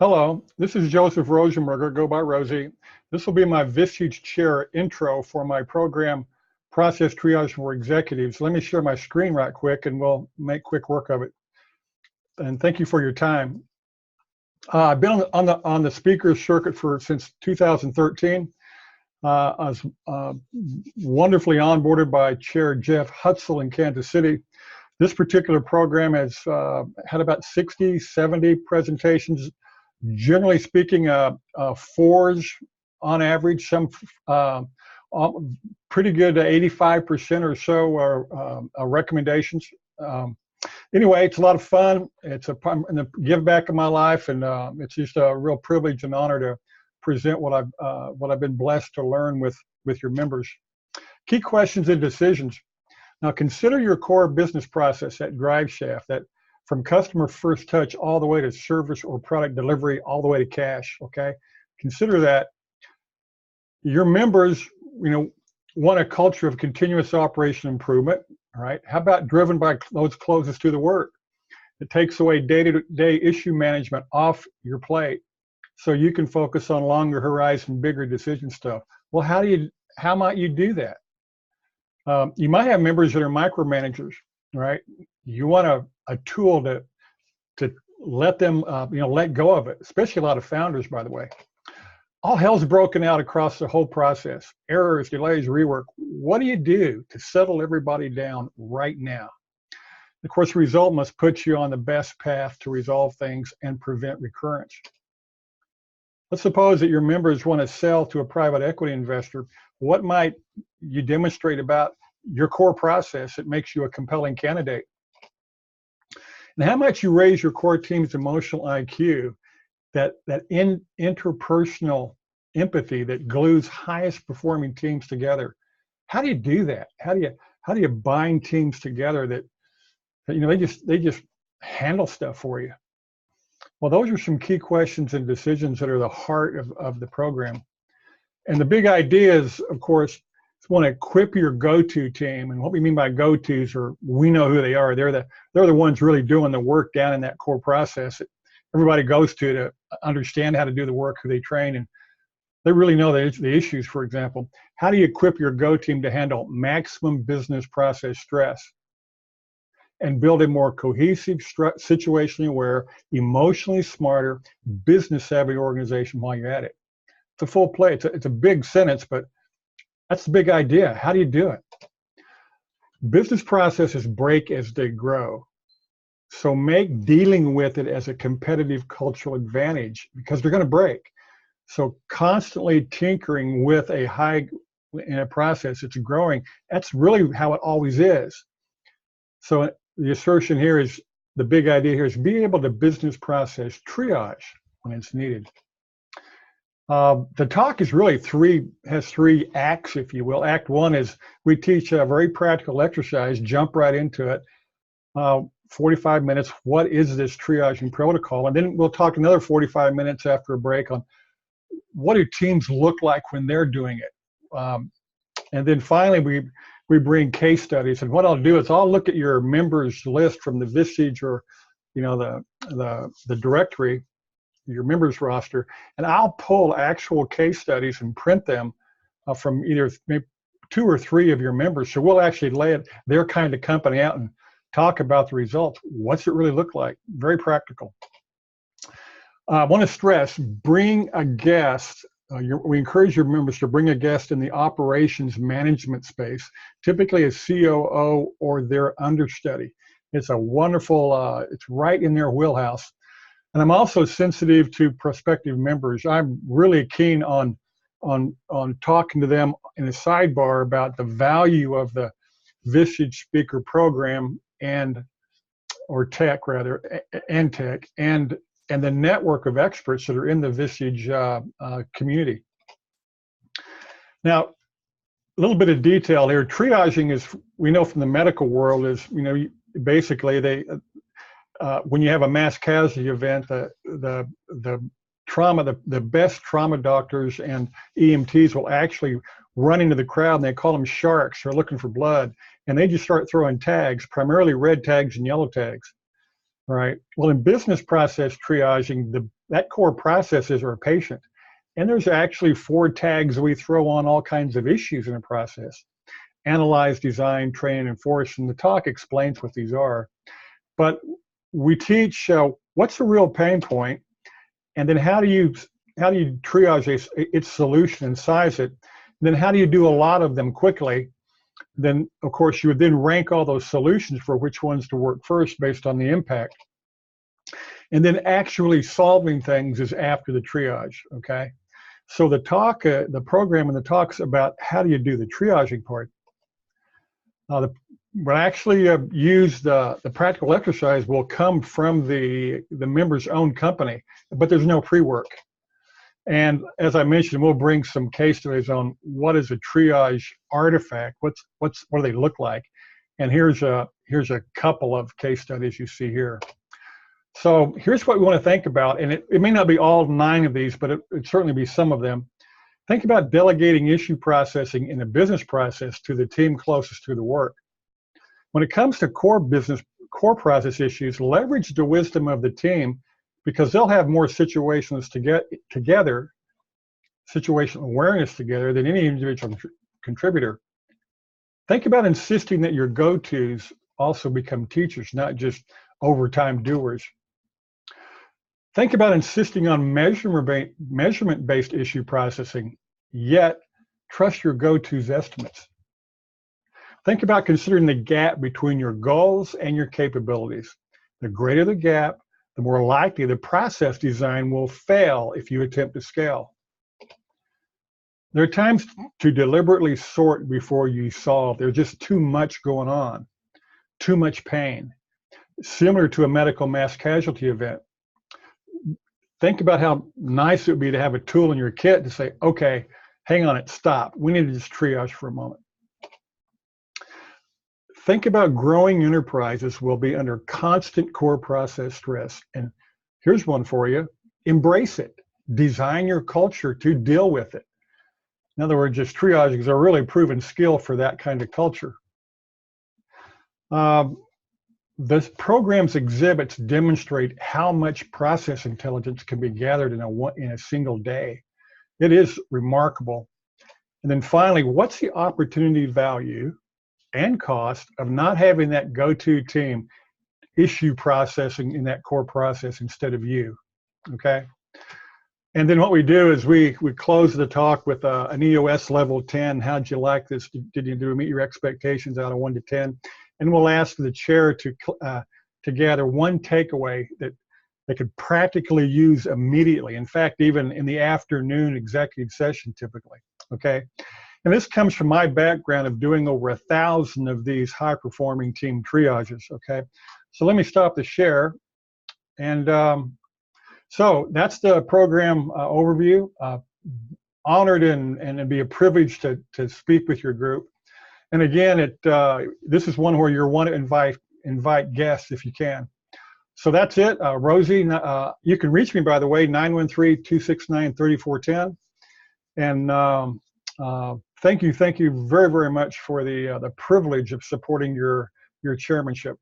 Hello, this is Joseph Rosenberger, go by Rosie. This will be my Vistage Chair intro for my program, Process Triage for Executives. Let me share my screen right quick and we'll make quick work of it. And thank you for your time. I've been on the speaker circuit since 2013. I was wonderfully onboarded by Chair Jeff Hutzel in Kansas City. This particular program has had about 60, 70 presentations. Generally speaking, fours on average, some pretty good 85% or so are recommendations. Anyway, it's a lot of fun. It's a give back of my life, and it's just a real privilege and honor to present what I've been blessed to learn with your members. Key questions and decisions. Now, consider your core business process, that drive shaft, that from customer first touch all the way to service or product delivery, all the way to cash, okay? Consider that. Your members, want a culture of continuous operation improvement, all right? How about driven by those closest to the work? It takes away day-to-day issue management off your plate so you can focus on longer horizon, bigger decision stuff. Well, how might you do that? You might have members that are micromanagers, right? You want a tool to let them, let go of it, especially a lot of founders, by the way. All hell's broken out across the whole process. Errors, delays, rework. What do you do to settle everybody down right now? Of course, the result must put you on the best path to resolve things and prevent recurrence. Let's suppose that your members want to sell to a private equity investor. What might you demonstrate about your core process that makes you a compelling candidate? And how much you raise your core team's emotional IQ, that interpersonal empathy that glues highest performing teams together. How do you do that? How do you bind teams together that they just handle stuff for you? Well, those are some key questions and decisions that are the heart of the program. And the big idea is, of course, want to equip your go-to team. And what we mean by go-tos are, we know who they are. They're the ones really doing the work down in that core process that everybody goes to understand how to do the work, who they train, and they really know the issues. For example, how do you equip your go-team to handle maximum business process stress and build a more cohesive, situationally aware, emotionally smarter, business savvy organization while you're at it? It's a full play. It's a big sentence, but that's the big idea. How do you do it? Business processes break as they grow. So make dealing with it as a competitive cultural advantage, because they're going to break. So constantly tinkering with in a process that's growing, that's really how it always is. So the assertion here is, the big idea here is be able to business process triage when it's needed. The talk is really has three acts, if you will. Act one is we teach a very practical exercise, jump right into it. 45 minutes, what is this triaging protocol? And then we'll talk another 45 minutes after a break on what do teams look like when they're doing it. And then finally, we bring case studies. And what I'll do is I'll look at your members list from the Vistage or the directory, your members roster, and I'll pull actual case studies and print them from either maybe 2 or 3 of your members. So we'll actually lay their kind of company out and talk about the results. What's it really look like? Very practical. I want to stress, bring a guest. We encourage your members to bring a guest in the operations management space, typically a COO or their understudy. It's a wonderful, it's right in their wheelhouse. And I'm also sensitive to prospective members. I'm really keen on talking to them in a sidebar about the value of the Vistage speaker program or tech rather, and tech, and the network of experts that are in the Vistage community. Now, a little bit of detail here. Triaging is, we know from the medical world, is basically when you have a mass casualty event, the best trauma doctors and EMTs will actually run into the crowd, and they call them sharks. They're looking for blood, and they just start throwing tags, primarily red tags and yellow tags. All right. Well, in business process triaging, the that core processes are a patient. And there's actually 4 tags we throw on all kinds of issues in a process. Analyze, design, train, and enforce, and the talk explains what these are. But we teach what's the real pain point, and then how do you triage its solution and size it. And then how do you do a lot of them quickly? Then, of course, you would then rank all those solutions for which ones to work first based on the impact. And then actually solving things is after the triage, okay? So the talk, the program and the talk's about how do you do the triaging part. We'll actually use the practical exercise will come from the member's own company, but there's no pre-work. And as I mentioned, we'll bring some case studies on what is a triage artifact, what do they look like, and here's a couple of case studies you see here. So here's what we want to think about, and it may not be all 9 of these, but it certainly be some of them. Think about delegating issue processing in the business process to the team closest to the work. When it comes to core process issues, leverage the wisdom of the team, because they'll have more situations to get together, situational awareness together, than any individual contributor. Think about insisting that your go-tos also become teachers, not just overtime doers. Think about insisting on measurement-based issue processing, yet trust your go-tos estimates. Think about considering the gap between your goals and your capabilities. The greater the gap, the more likely the process design will fail if you attempt to scale. There are times to deliberately sort before you solve. There's just too much going on, too much pain, similar to a medical mass casualty event. Think about how nice it would be to have a tool in your kit to say, okay, hang on it, stop. We need to just triage for a moment. Think about growing enterprises will be under constant core process stress. And here's one for you. Embrace it. Design your culture to deal with it. In other words, just triaging is a really proven skill for that kind of culture. The program's exhibits demonstrate how much process intelligence can be gathered in a single day. It is remarkable. And then finally, what's the opportunity value and cost of not having that go-to team issue processing in that core process instead of you, okay? And then what we do is we close the talk with an EOS level 10. How'd you like this? Did you meet your expectations out of 1 to 10? And we'll ask the chair to gather one takeaway that they could practically use immediately. In fact, even in the afternoon executive session typically, okay? And this comes from my background of doing over 1,000 of these high-performing team triages, okay? So let me stop the share. And so that's the program overview. Honored and it'd be a privilege to speak with your group. And again, this is one where you want to invite guests if you can. So that's it. Rosie, you can reach me, by the way, 913-269-3410. And thank you very, very much for the privilege of supporting your chairmanship.